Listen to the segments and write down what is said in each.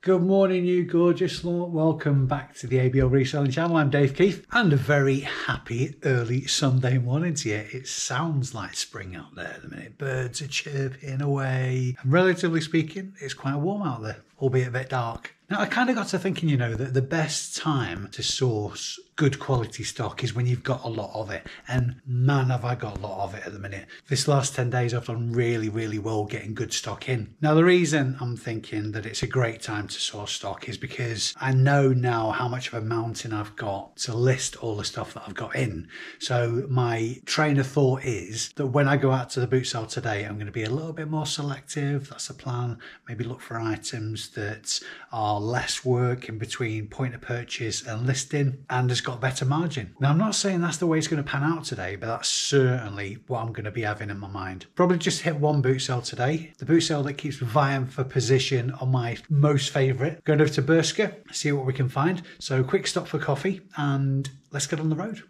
Good morning, you gorgeous lot. Welcome back to the ABL Reselling channel. I'm Dave Keeffe, and a very happy early Sunday morning to you. It sounds like spring out there at the minute. Birds are chirping away. And relatively speaking, it's quite warm out there, albeit a bit dark. Now, I kind of got to thinking, that the best time to source good quality stock is when you've got a lot of it. And man, have I got a lot of it at the minute. This last 10 days, I've done really, really well getting good stock in. Now, the reason I'm thinking that it's a great time to source stock is because I know now how much of a mountain I've got to list all the stuff that I've got in. So my train of thought is that when I go out to the boot sale today, I'm going to be a little bit more selective. That's the plan. Maybe look for items that are less work in between point of purchase and listing and has got better margin. Now, I'm not saying that's the way it's going to pan out today, but that's certainly what I'm going to be having in my mind. Probably just hit one boot sale today. The boot sale that keeps vying for position on my most favourite. Going over to Burscough, see what we can find. So quick stop for coffee and let's get on the road.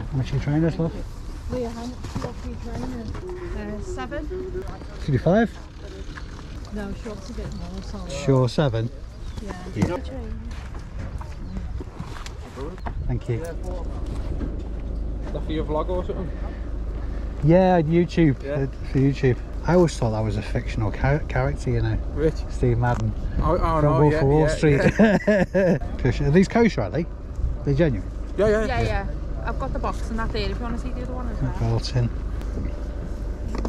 How much are your trainers, love? Leah, how much do you offer your trainers? 7. Should be 5? No, short's a bit more. So Sure, 7? Yeah. Thank you. Is that for your vlog or something? Yeah, YouTube. Yeah. For YouTube. I always thought that was a fictional character, Which? Steve Madden. Oh From no, Wolf yeah, of Wall yeah, Street. Yeah. Are these kosher, are they? They're genuine? Yeah. I've got the box and that there if you want to see the other one as well. Built in.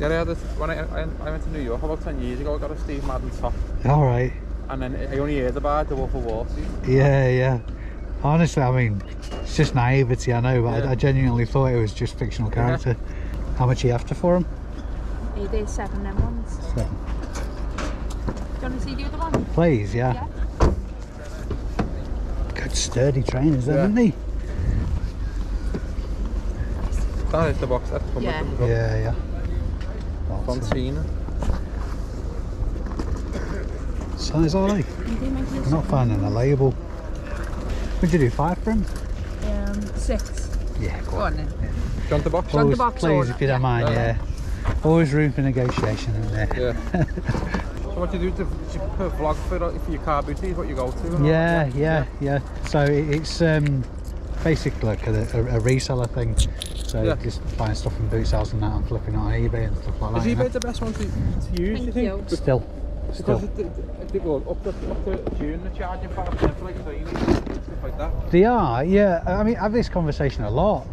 Yeah, I had this, when I went to New York about 10 years ago, I got a Steve Madden top. Alright. And then I only heard about the Wolf of Wall Street. Yeah. Honestly, I mean, it's just naivety, I know, but Yeah. I genuinely thought it was just fictional character. Yeah. How much are you after for them? There's 7 them ones. 7. Do you want to see the other one? Please, yeah. Good sturdy trainers, Yeah. haven't they? That is the box that's from Yeah. them. Yeah. Fontina. Size alright. I'm not finding a label. Would you do 5 for him? 6. Yeah, go Go on then. Do you want the box? Want the box please, order? if you don't mind, yeah. Always room for negotiation in there. Yeah. So what do you do to put a vlog for your car booties, what you go to? And Yeah. So it's basically like a reseller thing. So just buying stuff from boot sales and that and flipping it on eBay and stuff like that. Is eBay the best one to use, do you think? you. Still. Because up to June they're charging 5% for like training and stuff like that. They are, yeah. I mean, I have this conversation a lot.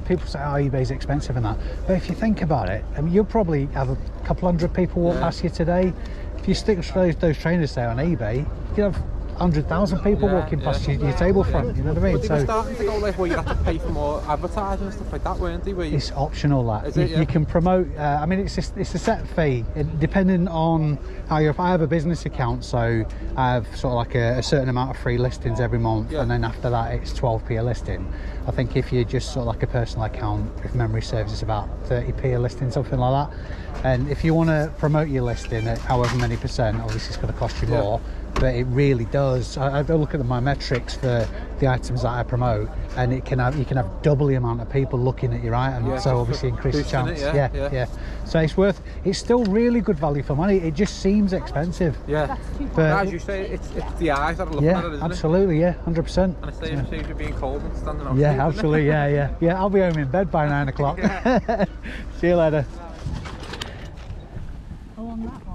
People say, oh, eBay's expensive and that. But if you think about it, I mean, you'll probably have a couple hundred people walk past you today. If you stick those trainers there on eBay, you could have 100,000 people walking past your table front, you know what I mean? But they were starting to go like, well, you have to pay for more advertising and stuff like that, weren't they? It's optional, that. Is it, you can promote, I mean, it's a set fee, depending on how I have a business account, so I have sort of like a certain amount of free listings every month, and then after that it's 12p a listing. I think if you're just sort of like a personal account, if memory serves, it's about 30p a listing, something like that. And if you want to promote your listing at however many percent, obviously it's going to cost you more. But it really does. I look at my metrics for the items that I promote, and you can have double the amount of people looking at your item, so obviously increase the chance. So it's still really good value for money. It just seems expensive. Yeah, but as you say, it's the eyes that are looking at it, isn't absolutely, it? 100%. And it saves you being cold and standing up. Yeah, absolutely, yeah. I'll be home in bed by 9 o'clock. See you later. Oh, on that one.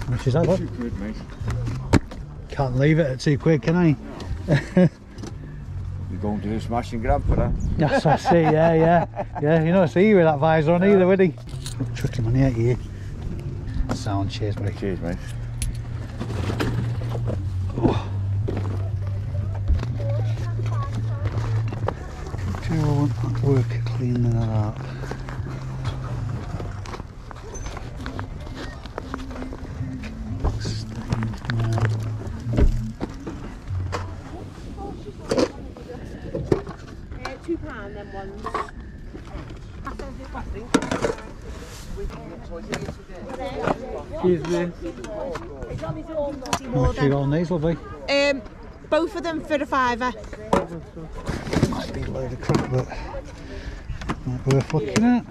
How much is that, bud? £2, mate. Can't leave it at £2, can I? You're going to do a smash and grab for that? Yes, I see, yeah. You don't see you with that visor on either, would he? Chucking money at you. Sound, cheers, buddy. Cheers, mate. Oh. Do you want that work cleaning that up. £2 them ones. Excuse me. How much you got on these, lovely? Both of them for a £5. Might be a load of crap, but might be worth looking at.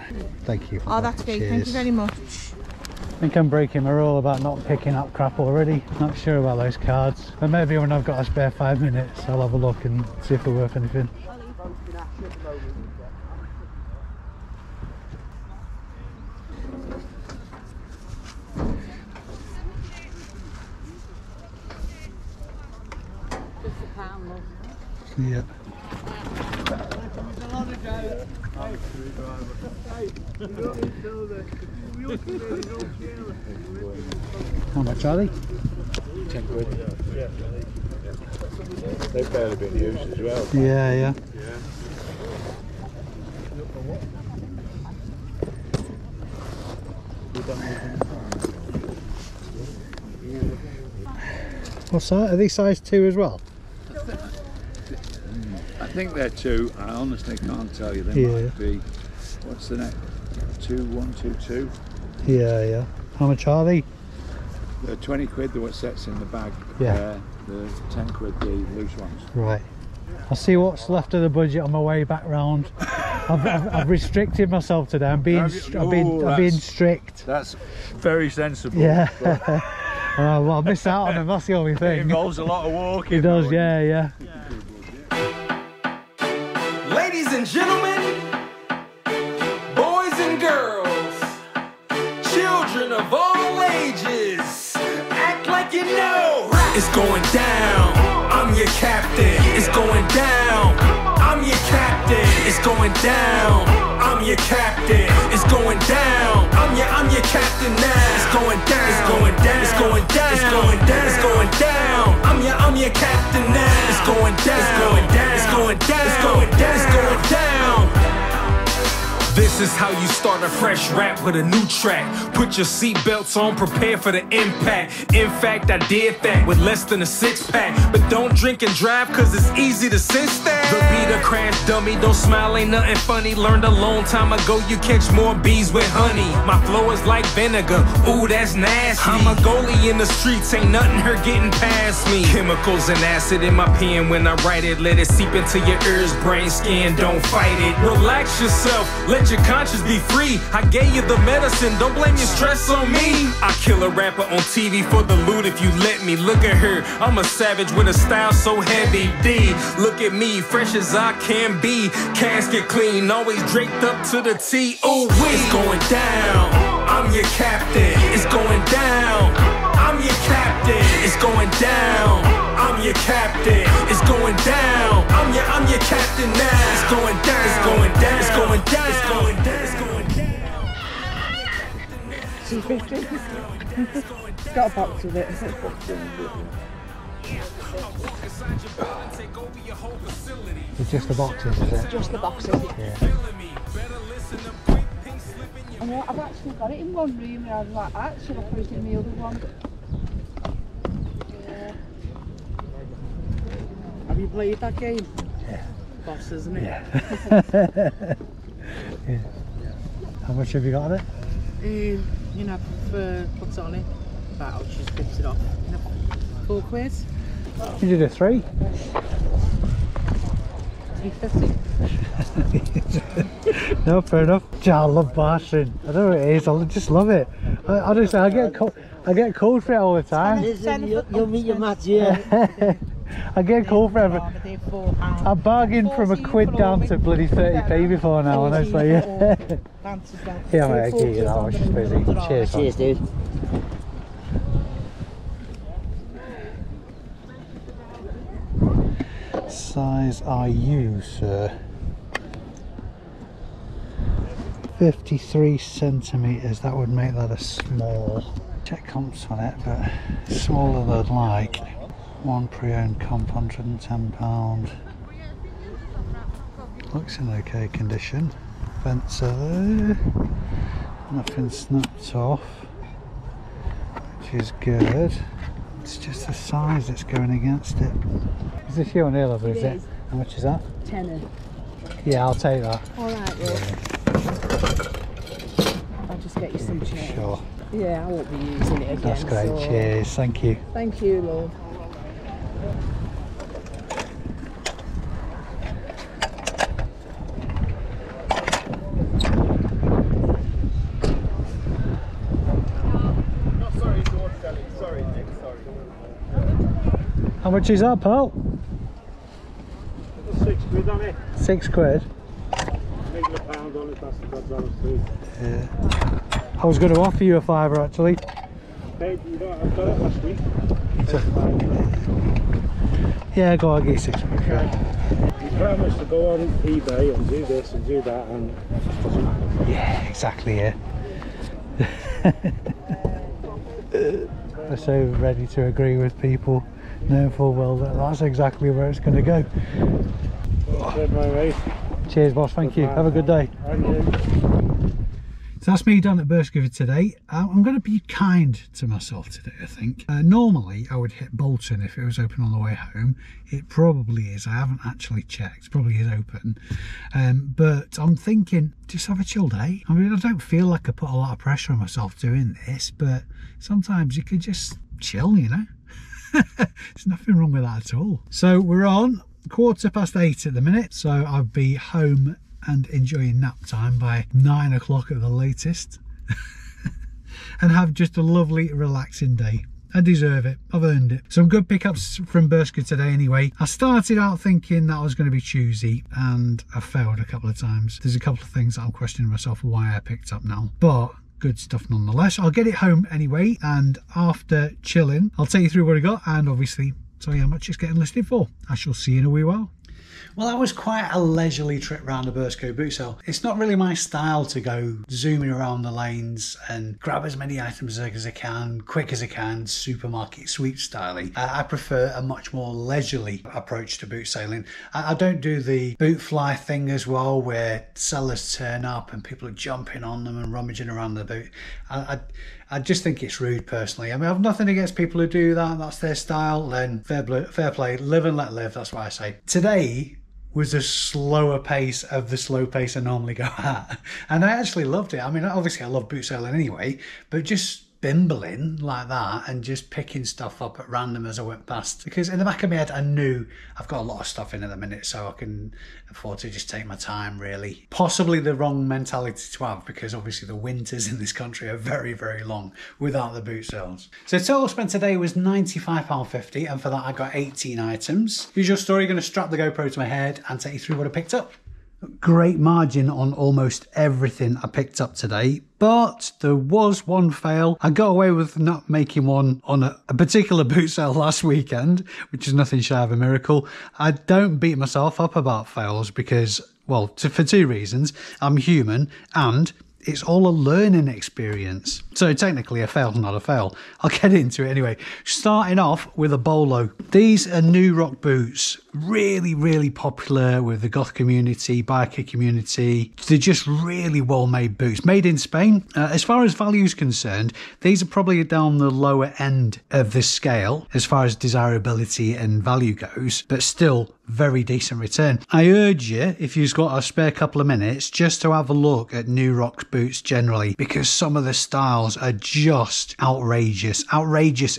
Thank you. Oh, that's great. Thank you very much. I think I'm breaking my rule about not picking up crap already. Not sure about those cards. But maybe when I've got a spare 5 minutes, I'll have a look and see if they're worth anything. Yeah. How much are they? 10 quid. They've barely been used as well. Yeah. What's that? Are these size 2 as well? I think they're 2. I honestly can't tell you. They might be. What's the next? 2, 1, 2, 2. Yeah. How much are they? They're 20 quid. The what sets in the bag. Yeah. The 10 quid, the loose ones. Right. I'll see what's left of the budget on my way back round. I've restricted myself today. I'm being strict. That's very sensible. Yeah. Well, I'll miss out on them. That's the only thing. It involves a lot of walking. It does. Yeah. Ladies and gentlemen, boys and girls, children of all ages, act like you know. It's going down, I'm your captain. It's going down, I'm your captain. It's going down, I'm your captain. It's going down, I'm your captain now. It's going down, it's going down, it's going down, it's going down, it's going down. I'm your captain now. It's going down, it's going down, it's going down, it's going down, it's going down. This is how you start a fresh rap with a new track. Put your seatbelts on, prepare for the impact. In fact, I did that with less than a 6-pack. But don't drink and drive, cause it's easy to sense that. The beat a crash dummy, don't smile, ain't nothing funny. Learned a long time ago, you catch more bees with honey. My flow is like vinegar, ooh, that's nasty. I'm a goalie in the streets, ain't nothing her getting past me. Chemicals and acid in my pen when I write it. Let it seep into your ears, brain, skin, don't fight it. Relax yourself, let your conscience be free. I gave you the medicine, don't blame your stress on me. I kill a rapper on TV for the loot if you let me. Look at her, I'm a savage with a style so heavy. D, look at me, fresh as I can be. Casket clean, always draped up to the T. Ooh, it's going down, I'm your captain. It's going down, I'm your captain. It's going down, I'm your captain. It's going down, I'm your captain now. It's going down, it's going down, it's going down, it's going down, it's going down. 250. It's got a box with it. It's just the boxes, is it? Just the boxes. Yeah. And I've actually got it in one room and I was like, actually, I'll put it in the other one. Yeah. Have you played that game? Yeah. Boss, isn't it? Yeah. Yeah. How much have you got on it? You know, what's on it? About, she strips it off. You know, 4 quid? You did a 3. 350. No, fair enough. I love bartering. I don't know what it is. I just love it. Honestly, I get called for it all the time. Listen, you'll meet your match, yeah. I get called for it. I bargained from £1 down to bloody 30p before now, honestly. Yeah, yeah, mate, I get you that. I was just busy. Cheers, Cheers, dude. Size are you, sir? 53 centimetres. That would make that a small. Check comps on it, but smaller than I'd like. One pre-owned comp, £110. Looks in okay condition. Fence there. Nothing snapped off, which is good. It's just the size that's going against it. Is this you on here, lovely? Is it? How much is that? Tenner. Yeah, I'll take that. Alright, well. I'll just get you some change. Sure. Yeah, I won't be using it again. That's great. So. Cheers. Thank you. Thank you, love. How much is that, pal? £6 on it. £6. Making a pound on it, that's $2. Yeah. I was going to offer you a fiver actually. Paid you that, I've done it last week. Yeah, go on, I'll get you £6. You promised to go on eBay and do this and do that, and it just doesn't happen. Yeah, exactly, yeah. They're so ready to agree with people, knowing full well that that's exactly where it's going to go. Good, my mate. Cheers, boss. Thank you. Have a good day. And you. So that's me done at Burscough for today. I'm going to be kind to myself today, I think. Normally I would hit Bolton if it was open on the way home. It probably is. I haven't actually checked. It probably is open. But I'm thinking, just have a chill day. I mean, I don't feel like I put a lot of pressure on myself doing this, but sometimes you could just chill, you know. There's nothing wrong with that at all. So we're on 8:15 at the minute. So I'll be home and enjoying nap time by 9 o'clock at the latest. And have just a lovely relaxing day. I deserve it. I've earned it. Some good pickups from Burscough today anyway. I started out thinking that I was going to be choosy and I failed a couple of times. There's a couple of things that I'm questioning myself why I picked up now, but good stuff nonetheless. I'll get it home anyway, and after chilling I'll take you through what I got and obviously tell you how much it's getting listed for. I shall see you in a wee while. Well, that was quite a leisurely trip round the Burscough Boot Sale. It's not really my style to go zooming around the lanes and grab as many items as I can, quick as I can, supermarket sweep styling. I prefer a much more leisurely approach to boot sailing. I don't do the boot fly thing as well, where sellers turn up and people are jumping on them and rummaging around the boot. I just think it's rude personally. I mean, I've nothing against people who do that. That's their style. Then fair play, live and let live. That's what I say. Today was a slower pace of the slow pace I normally go at. And I actually loved it. I mean, obviously I love boot sailing anyway, but just bimbling like that and just picking stuff up at random as I went past, because in the back of my head I knew I've got a lot of stuff in at the minute, so I can afford to just take my time really. Possibly the wrong mentality to have, because obviously the winters in this country are very, very long without the boot sales. So total spent today was £95.50, and for that I got 18 items. Usual story, going to strap the GoPro to my head and take you through what I picked up. Great margin on almost everything I picked up today, but there was one fail. I got away with not making one on a particular boot sale last weekend, which is nothing shy of a miracle. I don't beat myself up about fails because, well, for two reasons. I'm human and it's all a learning experience. So technically a fail's not a fail. I'll get into it anyway. Starting off with a bolo. These are New Rock boots. Really, really popular with the goth community, biker community. They're just really well-made boots. Made in Spain. As far as value is concerned, these are probably down the lower end of the scale as far as desirability and value goes, but still very decent return. I urge you, if you've got a spare couple of minutes, just to have a look at New Rock boots generally, because some of the styles are just outrageous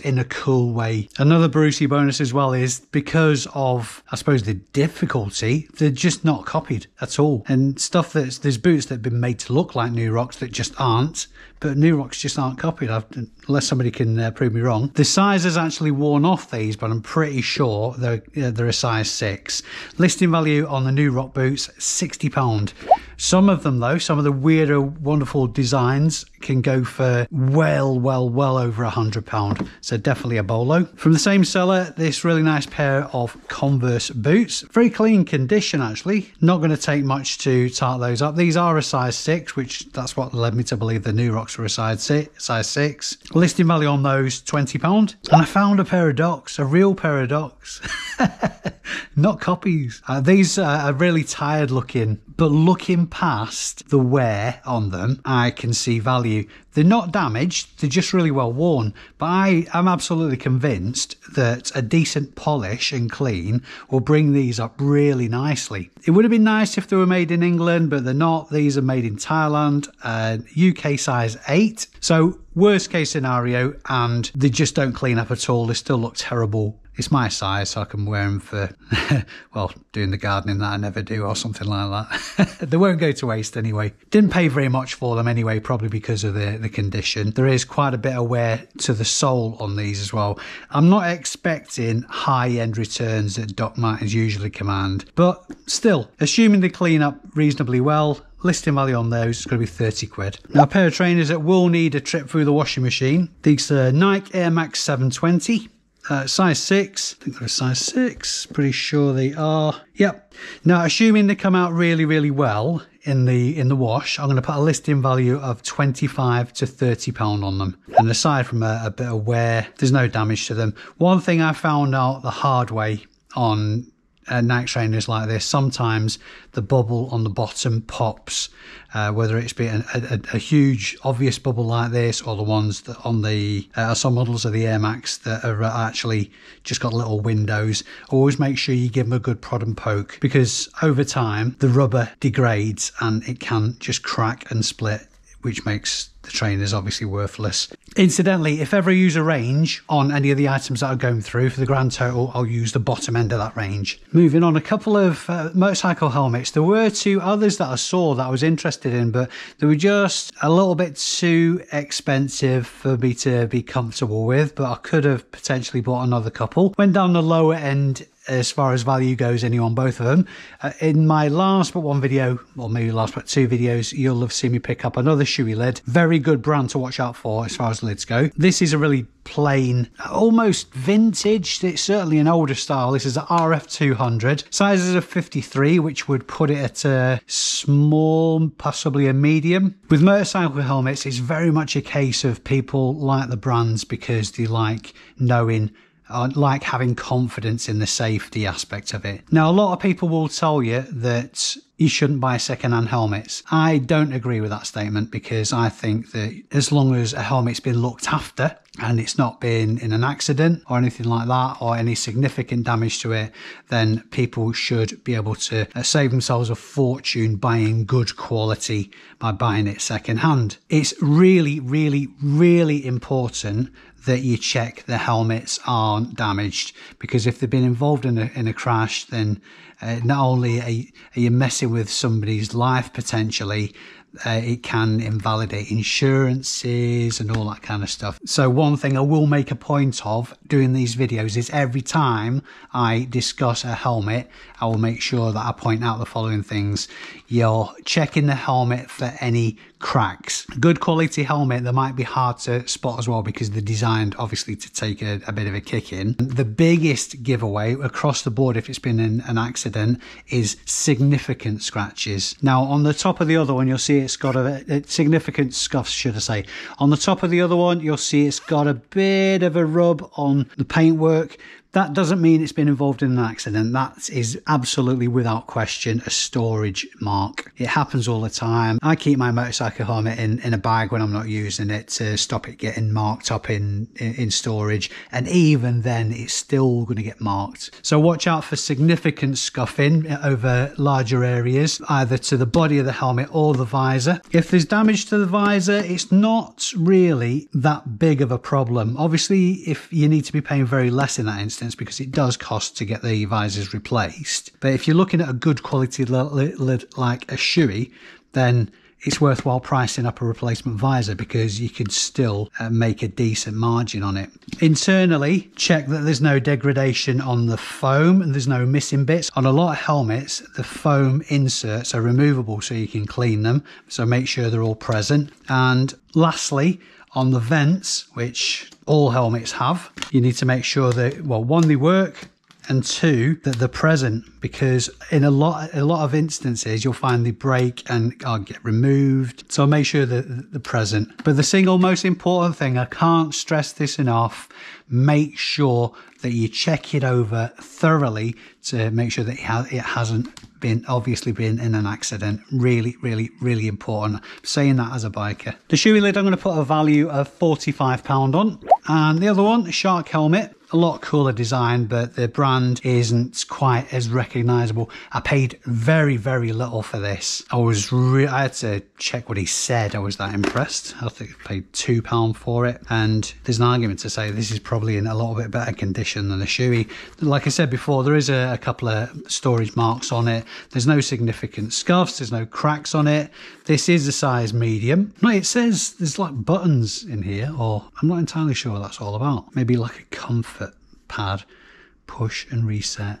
in a cool way. Another Brucey bonus as well is because of, I suppose, the difficulty, they're just not copied at all. And stuff there's boots that have been made to look like New Rocks that just aren't, but New Rocks just aren't copied, unless somebody can prove me wrong. The size has actually worn off these, but I'm pretty sure they're a size 6. Listing value on the New Rock boots, £60. Some of them though, some of the weirder, wonderful designs can go for well over £100. So definitely a bolo. From the same seller, this really nice pair of Converse boots. Very clean condition actually. Not going to take much to tart those up. These are a size 6, which that's what led me to believe the New Rocks were a size 6. Listing value on those, £20. And I found a pair of Docs, a real pair of Docs. Not copies. These are really tired looking, but looking past the wear on them, I can see value. They're not damaged, they're just really well worn, but I am absolutely convinced that a decent polish and clean will bring these up really nicely. It would have been nice if they were made in England, but they're not. These are made in Thailand, UK size 8. So worst case scenario, and they just don't clean up at all. They still look terrible. It's my size, so I can wear them for, well, doing the gardening that I never do or something like that. They won't go to waste anyway. Didn't pay very much for them anyway, probably because of the condition. There is quite a bit of wear to the sole on these as well. I'm not expecting high-end returns that Doc Martens usually command, but still, assuming they clean up reasonably well, listing value on those is going to be 30 quid. Now, a pair of trainers that will need a trip through the washing machine. These are Nike Air Max 720. Size 6. I think they're a size 6. Pretty sure they are. Yep. Now, assuming they come out really, really well in the wash, I'm going to put a listing value of £25 to £30 on them. And aside from a bit of wear, there's no damage to them. One thing I found out the hard way on Nike trainers like this, sometimes the bubble on the bottom pops, whether it's been a huge obvious bubble like this, or the ones that on the some models of the Air Max that are actually just got little windows. Always make sure you give them a good prod and poke, because over time the rubber degrades and it can just crack and split, which makes the trainers obviously worthless. Incidentally, if ever I use a range on any of the items that I'm going through, for the grand total, I'll use the bottom end of that range. Moving on, a couple of motorcycle helmets. There were 2 others that I saw that I was interested in, but they were just a little bit too expensive for me to be comfortable with, but I could have potentially bought another couple. Went down the lower end as far as value goes anyway on both of them. In my last but one video, or maybe last but 2 videos, you'll have seen me pick up another Shoei lid. Very good brand to watch out for as far as lids go. This is a really plain, almost vintage. It's certainly an older style. This is a RF200. Sizes of 53, which would put it at a small, possibly a medium. With motorcycle helmets, it's very much a case of people like the brands because they like knowing, like having confidence in the safety aspect of it. Now, a lot of people will tell you that you shouldn't buy second-hand helmets. I don't agree with that statement, because I think that as long as a helmet's been looked after and it's not been in an accident or anything like that, or any significant damage to it, then people should be able to save themselves a fortune buying good quality by buying it second-hand. It's really, really, really important that you check the helmets aren't damaged, because if they've been involved in a crash, then not only are you messing with somebody's life potentially, it can invalidate insurances and all that kind of stuff. So one thing I will make a point of doing these videos is every time I discuss a helmet, I will make sure that I point out the following things. You're checking the helmet for any cracks. Good quality helmet, they might be hard to spot as well, because they're designed obviously to take a bit of a kick in. The biggest giveaway across the board, if it's been in an accident, is significant scratches. Now, on the top of the other one, you'll see it's got a significant scuffs, should I say. On the top of the other one, you'll see it's got a bit of a rub on the paintwork. That doesn't mean it's been involved in an accident. That is absolutely, without question, a storage mark. It happens all the time. I keep my motorcycle helmet in a bag when I'm not using it to stop it getting marked up in storage. And even then, it's still going to get marked. So watch out for significant scuffing over larger areas, either to the body of the helmet or the visor. If there's damage to the visor, it's not really that big of a problem. Obviously, if you need to be paying very less in that instance, because it does cost to get the visors replaced. But if you're looking at a good quality lid like a Shoei, then it's worthwhile pricing up a replacement visor, because you can still make a decent margin on it. Internally, check that there's no degradation on the foam and there's no missing bits. On a lot of helmets, the foam inserts are removable so you can clean them, so make sure they're all present. And lastly, on the vents, which all helmets have, you need to make sure that, well, one, they work, and 2 that they're present, because in a lot of instances you'll find they break and get removed. So make sure that they're present. But the single most important thing, I can't stress this enough, make sure that you check it over thoroughly to make sure that it hasn't obviously been in an accident. Really, really, really important. I'm saying that as a biker. The shoey lid I'm going to put a value of £45 on. And the other one, the shark helmet. A lot cooler design, but the brand isn't quite as recognisable. I paid very, very little for this. I had to check what he said. I was that impressed. I think I paid £2 for it. And there's an argument to say this is probably in a little bit better condition than the shoey. Like I said before, there is a couple of storage marks on it. There's no significant scuffs. There's no cracks on it. This is a size medium. No, it says there's like buttons in here, or I'm not entirely sure what that's all about. Maybe like a comfort pad, push and reset.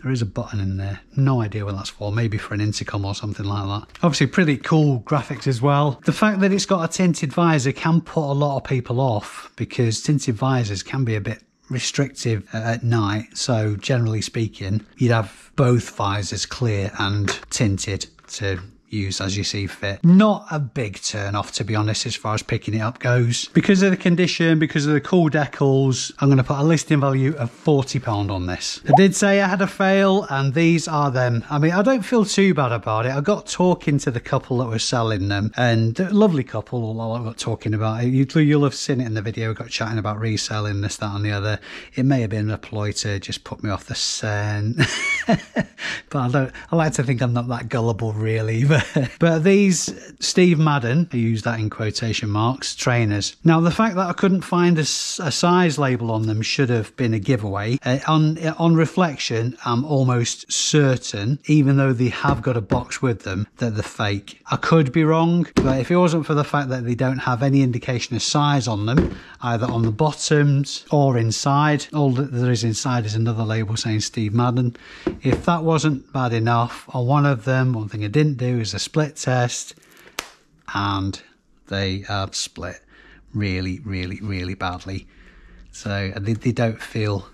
There is a button in there. No idea what that's for. Maybe for an intercom or something like that. Obviously pretty cool graphics as well. The fact that it's got a tinted visor can put a lot of people off, because tinted visors can be a bit restrictive at night. So generally speaking, you'd have both visors clear and tinted to use as you see fit. Not a big turn off, to be honest, as far as picking it up goes. Because of the condition, because of the cool decals, I'm going to put a listing value of £40 on this. I did say I had a fail, and these are them. I mean, I don't feel too bad about it. I got talking to the couple that was selling them, and a lovely couple, all I got talking about it. You'll have seen it in the video. We got chatting about reselling this, that and the other. It may have been a ploy to just put me off the scent. But I like to think I'm not that gullible, really. But these Steve Madden, I use that in quotation marks, trainers. Now, the fact that I couldn't find a size label on them should have been a giveaway. On reflection, I'm almost certain, even though they have got a box with them, that they're fake. I could be wrong, but if it wasn't for the fact that they don't have any indication of size on them, either on the bottoms or inside, all that there is inside is another label saying Steve Madden. If that wasn't bad enough, on one of them, one thing I didn't do is a split test, and they are split really, really, really badly. So they don't feel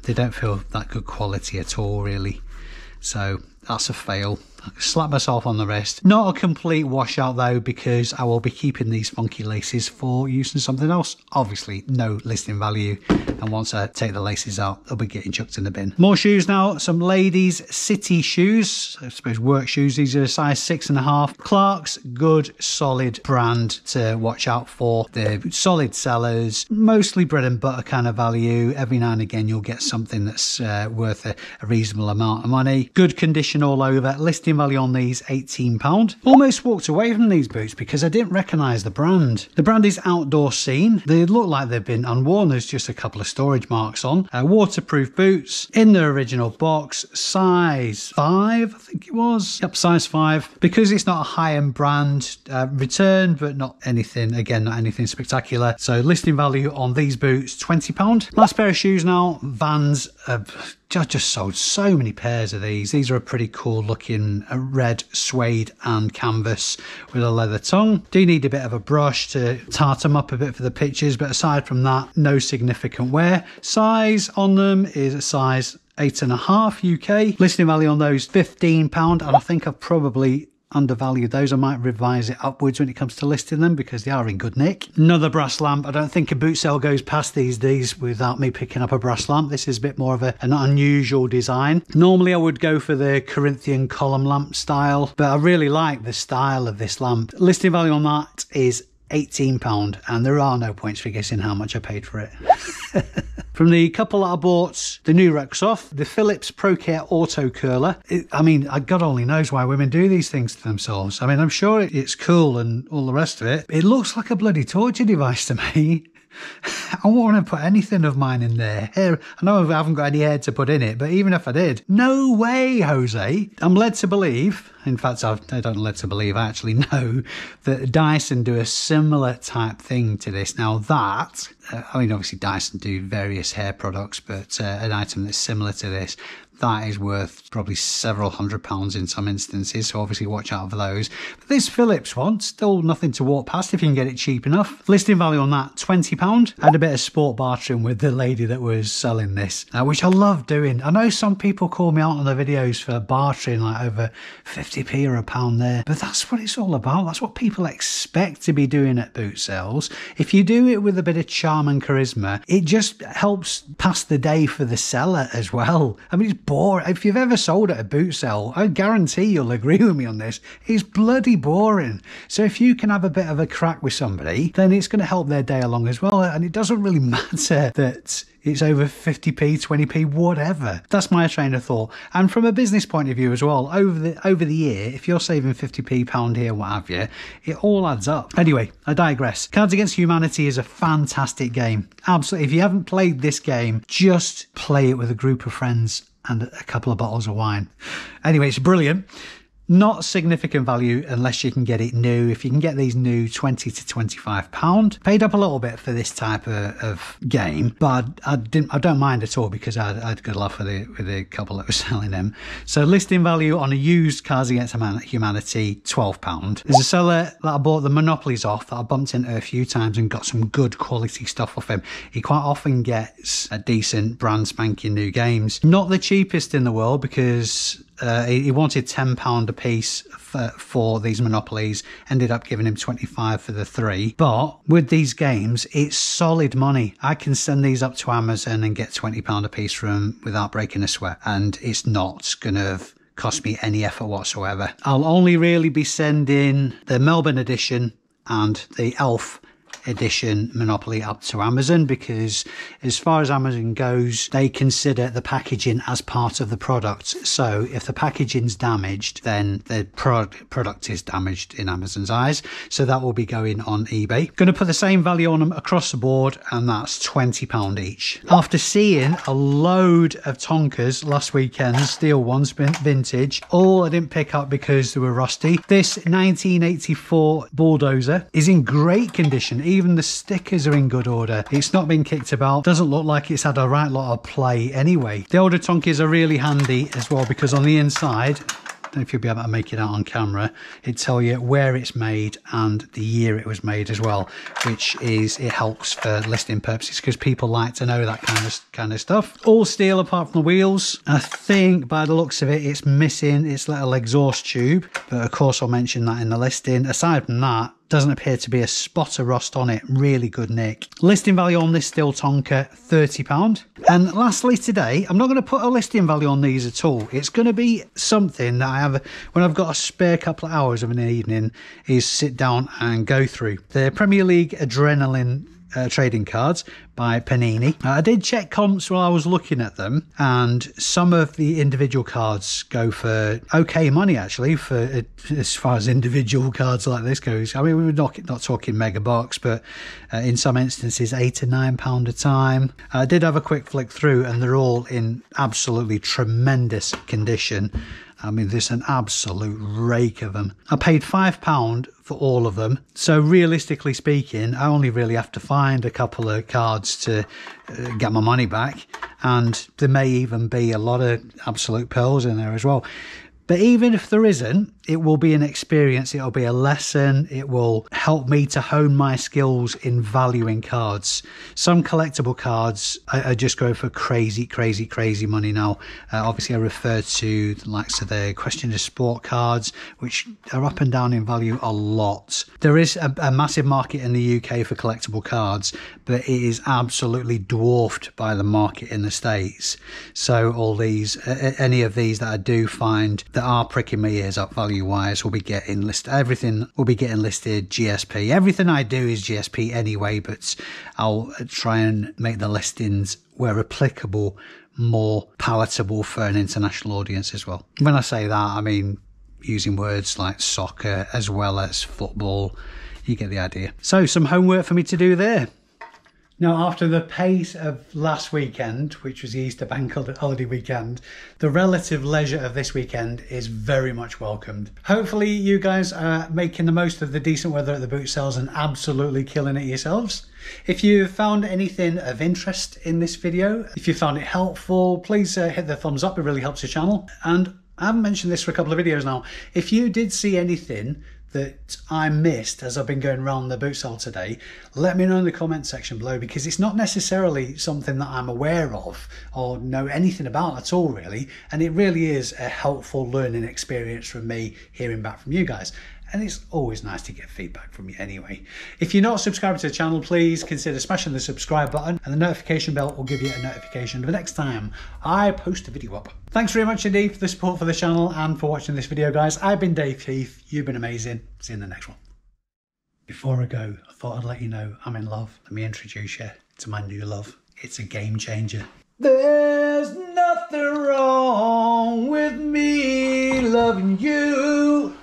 that good quality at all, really. So that's a fail. I slap myself on the wrist. Not a complete washout though, because I will be keeping these funky laces for use in something else. Obviously no listing value, and once I take the laces out, they'll be getting chucked in the bin. More shoes now. Some ladies city shoes, I suppose work shoes. These are a size 6.5. Clark's, good solid brand to watch out for. They're solid sellers, mostly bread and butter kind of value. Every now and again you'll get something that's worth a reasonable amount of money. Good condition all over. Listing value on these £18. Almost walked away from these boots because I didn't recognise the brand. The brand is Outdoor Scene. They look like they've been unworn. There's just a couple of storage marks on. Waterproof boots in their original box, size 5, I think it was. Yep, size 5. Because it's not a high-end brand, returned, but not anything, again, not anything spectacular. So listing value on these boots, £20. Last pair of shoes now, Vans. Just sold so many pairs of these. These are a pretty cool looking red suede and canvas with a leather tongue. Do need a bit of a brush to tart them up a bit for the pictures, but aside from that, no significant wear. Size on them is a size 8.5 UK. Listing value on those £15, and I think I've probably undervalued those. I might revise it upwards when it comes to listing them because they are in good nick. Another brass lamp. I don't think a boot sale goes past these days without me picking up a brass lamp. This is a bit more of an unusual design. Normally I would go for the Corinthian column lamp style, but I really like the style of this lamp. Listing value on that is £18, and there are no points for guessing how much I paid for it. From the couple that I bought the new Rexoff, the Philips ProCare Auto Curler. I mean, God only knows why women do these things to themselves. I mean, I'm sure it's cool and all the rest of it. It looks like a bloody torture device to me. I won't want to put anything of mine in there. Hair, I know I haven't got any hair to put in it, but even if I did, no way, Jose. I'm led to believe, in fact, I don't led to believe, I actually know that Dyson do a similar type thing to this. Now that, I mean, obviously Dyson do various hair products, but an item that's similar to this, that is worth probably several £100 in some instances, so obviously watch out for those. But this Phillips one, still nothing to walk past if you can get it cheap enough. Listing value on that, £20. I had a bit of sport bartering with the lady that was selling this, which I love doing. I know some people call me out on the videos for bartering like over 50p or £1 there, but that's what it's all about. That's what people expect to be doing at boot sales. If you do it with a bit of charm and charisma, it just helps pass the day for the seller as well. I mean, it's boring. If you've ever sold at a boot sale, I guarantee you'll agree with me on this. It's bloody boring. So if you can have a bit of a crack with somebody, then it's going to help their day along as well. And it doesn't really matter that it's over 50p, 20p, whatever. That's my train of thought. And from a business point of view as well, over the year, if you're saving 50p, pound here, what have you, it all adds up. Anyway, I digress. Cards Against Humanity is a fantastic game. Absolutely. If you haven't played this game, just play it with a group of friends and a couple of bottles of wine. Anyway, it's brilliant. Not significant value unless you can get it new. If you can get these new, £20 to £25. Paid up a little bit for this type of game, but I don't mind at all because I had a good laugh with the couple that was selling them. So listing value on a used Cards Against Humanity, £12. There's a seller that I bought the Monopolies off that I bumped into a few times and got some good quality stuff off him. He quite often gets a decent brand spanking new games. Not the cheapest in the world because he wanted £10 a piece for these Monopolies, ended up giving him 25 for the 3. But with these games, it's solid money. I can send these up to Amazon and get £20 a piece from them without breaking a sweat, and it's not going to cost me any effort whatsoever. I'll only really be sending the Melbourne edition and the Elf edition Monopoly up to Amazon because as far as Amazon goes, they consider the packaging as part of the product. So if the packaging's damaged, then the product is damaged in Amazon's eyes. So that will be going on eBay. Going to put the same value on them across the board, and that's £20 each. After seeing a load of Tonkers last weekend, steel ones, vintage, all I didn't pick up because they were rusty. This 1984 Bulldozer is in great condition. Even the stickers are in good order. It's not been kicked about. Doesn't look like it's had a right lot of play anyway. The older Tonkers are really handy as well because on the inside, I don't know if you'll be able to make it out on camera, it'd tell you where it's made and the year it was made as well, which it helps for listing purposes because people like to know that kind of stuff. All steel apart from the wheels. I think by the looks of it, it's missing its little exhaust tube, but of course I'll mention that in the listing. Aside from that, doesn't appear to be a spot of rust on it. Really good nick. Listing value on this steel Tonka, £30. And lastly today, I'm not going to put a listing value on these at all. It's going to be something that I have, when I've got a spare couple of hours of an evening, is sit down and go through. The Premier League Adrenaline trading cards by Panini. I did check comps while I was looking at them, and some of the individual cards go for okay money actually, for as far as individual cards like this goes. I mean, we're not talking mega bucks, but in some instances £8 to £9 a time. I did have a quick flick through and they're all in absolutely tremendous condition. I mean, there's an absolute rake of them. I paid £5 for all of them. So realistically speaking, I only really have to find a couple of cards to get my money back. And there may even be a lot of absolute pearls in there as well. But even if there isn't, it will be an experience. It'll be a lesson. It will help me to hone my skills in valuing cards. Some collectible cards are just going for crazy, crazy, crazy money now. Obviously, I refer to the likes of the Question of Sport cards, which are up and down in value a lot. There is a massive market in the UK for collectible cards, but it is absolutely dwarfed by the market in the States. So all these, any of these that I do find that are pricking my ears up value wise will be getting listed. Everything will be getting listed GSP. Everything I do is GSP anyway, but I'll try and make the listings where applicable more palatable for an international audience as well. When I say that, I mean using words like soccer as well as football. You get the idea. So some homework for me to do there. Now, after the pace of last weekend, which was the Easter bank holiday weekend, the relative leisure of this weekend is very much welcomed. Hopefully you guys are making the most of the decent weather at the boot sales and absolutely killing it yourselves. If you found anything of interest in this video, if you found it helpful, please hit the thumbs up. It really helps the channel. And I haven't mentioned this for a couple of videos now. If you did see anything that I missed as I've been going around the boot sale today, let me know in the comment section below, because it's not necessarily something that I'm aware of or know anything about at all really, and it really is a helpful learning experience from me hearing back from you guys. And it's always nice to get feedback from you anyway. If you're not subscribed to the channel, please consider smashing the subscribe button, and the notification bell will give you a notification the next time I post a video up. Thanks very much indeed for the support for the channel and for watching this video, guys. I've been Dave Keeffe. You've been amazing. See you in the next one. Before I go, I thought I'd let you know I'm in love. Let me introduce you to my new love. It's a game changer. There's nothing wrong with me loving you.